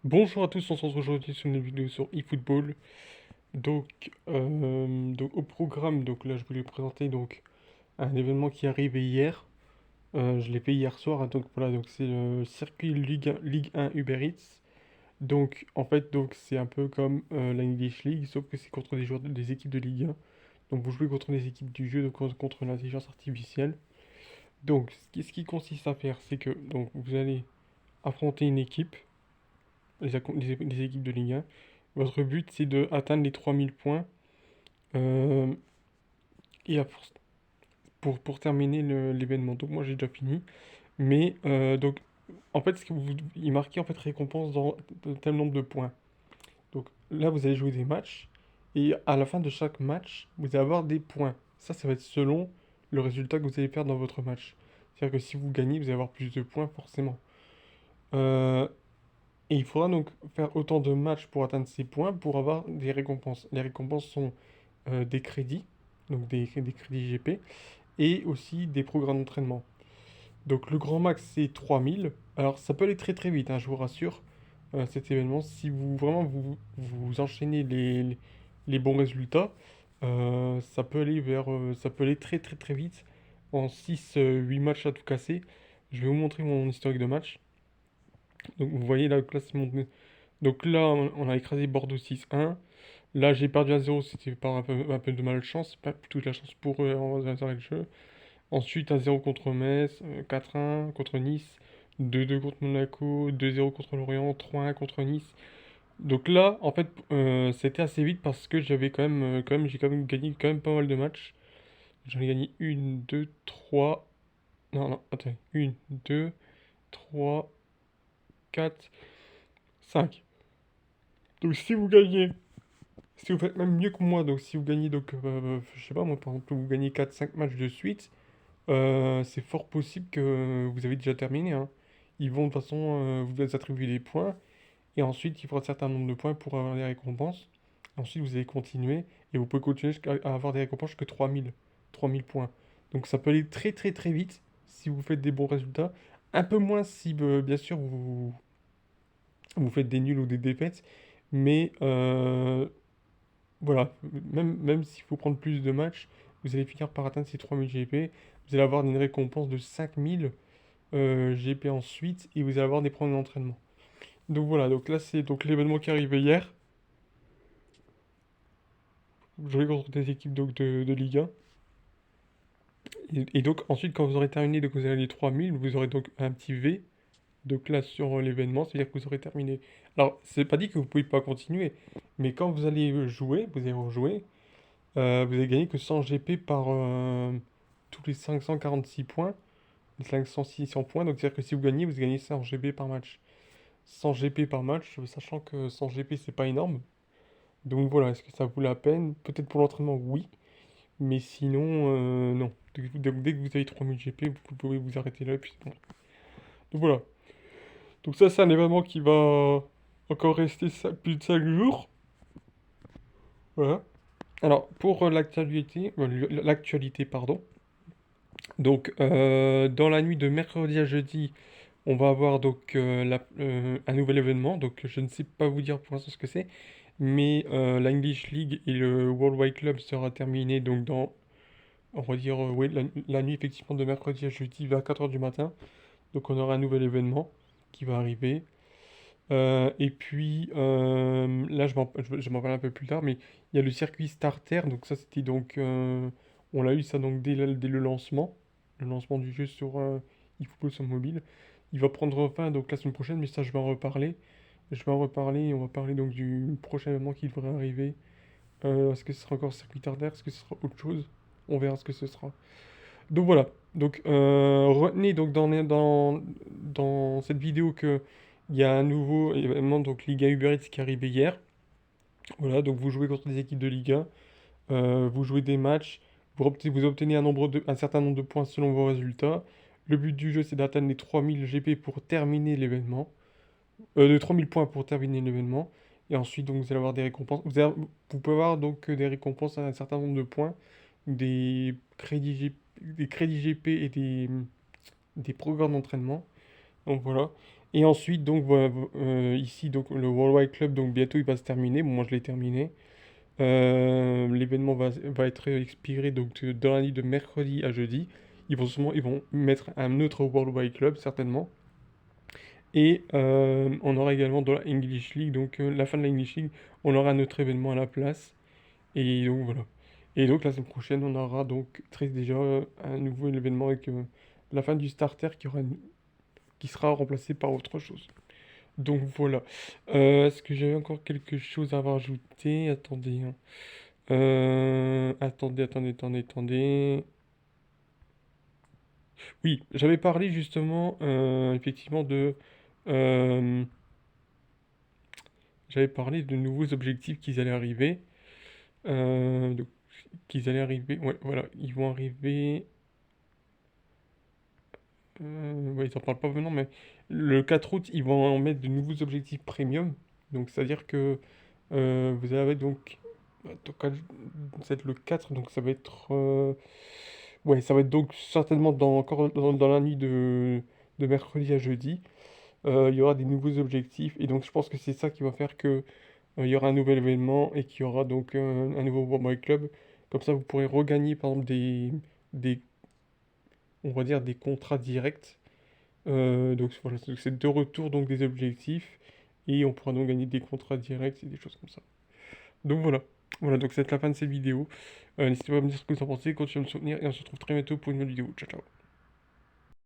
Bonjour à tous, on se retrouve aujourd'hui sur une vidéo sur eFootball. Donc au programme, donc là je voulais présenter donc un événement qui est arrivé hier. Je l'ai fait hier soir, hein, donc voilà, donc c'est le circuit Ligue 1 Uber Eats. Donc en fait donc c'est un peu comme la English League, sauf que c'est contre des joueurs des équipes de Ligue 1. Donc vous jouez contre des équipes du jeu, donc contre l'intelligence artificielle. Donc ce qui consiste à faire, c'est que donc vous allez affronter une équipe, les équipes de Ligue 1. Votre but, c'est de atteindre les 3000 points euh, et pour terminer l'événement. Donc moi, j'ai déjà fini. Mais donc, en fait, il marquait en fait récompense dans tel nombre de points. Donc là, vous allez jouer des matchs et à la fin de chaque match, vous allez avoir des points. Ça va être selon le résultat que vous allez faire dans votre match. C'est-à-dire que si vous gagnez, vous allez avoir plus de points forcément. Euh, Et il faudra donc faire autant de matchs pour atteindre ces points pour avoir des récompenses. Les récompenses sont des crédits, donc des crédits GP, et aussi des programmes d'entraînement. Donc le grand max c'est 3000. Alors ça peut aller très très vite, hein, je vous rassure, cet événement. Si vous vraiment vous enchaînez les bons résultats, ça peut aller très très très vite. En 6 8 matchs à tout casser. Je vais vous montrer mon historique de match. Donc vous voyez là, le classement. Donc là, on a écrasé Bordeaux 6-1. Là, j'ai perdu à 0, c'était par un peu de malchance, pas plutôt de la chance pour eux en hasard le jeu. Ensuite, 1-0 contre Metz, 4-1 contre Nice, 2-2 contre Monaco, 2-0 contre Lorient, 3-1 contre Nice. Donc là, en fait, c'était assez vite parce que j'avais j'ai quand même gagné quand même pas mal de matchs. J'en ai gagné une, 2, 3. Non, non, attends. Une, 2, 3, 4, 5. Donc si vous gagnez Si vous faites même mieux que moi, donc si vous gagnez, donc, je sais pas moi, par exemple, vous gagnez 4 5 matchs de suite, c'est fort possible que vous avez déjà terminé, hein. Ils vont de toute façon vous attribuer des points, et ensuite il faudra un certain nombre de points pour avoir des récompenses. Ensuite vous allez continuer, et vous pouvez continuer jusqu'à avoir des récompenses jusqu'à 3000 points. Donc ça peut aller très très très vite si vous faites des bons résultats. Un peu moins si, bien sûr, vous faites des nuls ou des défaites, mais voilà, même s'il faut prendre plus de matchs, vous allez finir par atteindre ces 3000 GP. Vous allez avoir une récompense de 5000 GP ensuite et vous allez avoir des points d'entraînement. Donc voilà, donc là c'est donc l'événement qui est arrivé hier. Vous jouez contre des équipes donc, de Ligue 1. Et donc ensuite quand vous aurez terminé, donc vous avez les 3000, vous aurez donc un petit V de classe sur l'événement, c'est-à-dire que vous aurez terminé. Alors c'est pas dit que vous pouvez pas continuer, mais quand vous allez jouer, vous allez rejouer, vous avez gagné que 100 GP par tous les 546 points. Les 500 points, donc c'est-à-dire que si vous gagnez 100 GP par match. 100 GP par match, sachant que 100 GP c'est pas énorme. Donc voilà, est-ce que ça vaut la peine? Peut-être pour l'entraînement, oui. Mais sinon, non. Dès que vous avez 3000 GP, vous pouvez vous arrêter là et puis c'est bon. Donc voilà. Donc ça, c'est un événement qui va encore rester plus de 5 jours. Voilà. Alors, pour l'actualité, pardon. Donc, dans la nuit de mercredi à jeudi, on va avoir donc un nouvel événement. Donc, je ne sais pas vous dire pour l'instant ce que c'est, mais la English League et le World Wide Club sera terminé donc on va dire, oui, la nuit effectivement de mercredi à jeudi vers 4 heures du matin. Donc, on aura un nouvel événement qui va arriver. Et puis là, je m'en parle un peu plus tard, mais il y a le circuit starter. Donc ça, c'était donc, on l'a eu ça donc dès le lancement du jeu sur eFootball sur mobile. Il va prendre fin donc la semaine prochaine, mais ça, je vais en reparler. Je vais en reparler et on va parler donc du prochain événement qui devrait arriver. Est-ce que ce sera encore circuit starter? Est-ce que ce sera autre chose? On verra ce que ce sera. Donc voilà. Donc retenez donc dans cette vidéo que il y a un nouveau événement, donc Liga Uber Eats qui est arrivé hier. Voilà, donc vous jouez contre des équipes de Liga, vous jouez des matchs, vous obtenez un certain nombre de points selon vos résultats. Le but du jeu, c'est d'atteindre les 3000 GP pour terminer l'événement. De 3000 points pour terminer l'événement. Et ensuite, donc, vous allez avoir des récompenses. Vous pouvez avoir donc des récompenses à un certain nombre de points, des des crédits GP et des programmes d'entraînement. Donc voilà. Et ensuite, donc, voilà, ici, donc, le Worldwide Club, donc, bientôt, il va se terminer. Bon, moi, je l'ai terminé. L'événement va être expiré, donc, dans la nuit de mercredi à jeudi. Ils vont mettre un autre Worldwide Club, certainement. Et on aura également dans la English League, donc, la fin de la English League, on aura un autre événement à la place. Et donc, voilà. Et donc, la semaine prochaine, on aura donc, très déjà, un nouveau événement avec la fin du starter qui sera remplacé par autre chose. Donc voilà. Est-ce que j'avais encore quelque chose à rajouter? Attendez, hein. Attendez. Oui, j'avais parlé justement, effectivement, euh, j'avais parlé de nouveaux objectifs qui allaient arriver. Donc, qu'ils allaient arriver. Ouais, voilà, ils vont arriver. Ouais, ils en parlent pas maintenant, mais le 4 août, ils vont en mettre de nouveaux objectifs premium. Donc, c'est-à-dire que vous avez donc. Donc, ça va être le 4, donc ça va être. Ouais, ça va être donc certainement encore dans la nuit de mercredi à jeudi. Il y aura des nouveaux objectifs, et donc je pense que c'est ça qui va faire que il y aura un nouvel événement et qu'il y aura donc un nouveau World Wide Club. Comme ça, vous pourrez regagner par exemple des, on va dire des contrats directs. Donc voilà, c'est de retour donc des objectifs et on pourra donc gagner des contrats directs et des choses comme ça. Donc voilà. Voilà, donc c'est la fin de cette vidéo. N'hésitez pas à me dire ce que vous en pensez, continuez à me soutenir et on se retrouve très bientôt pour une nouvelle vidéo. Ciao, ciao.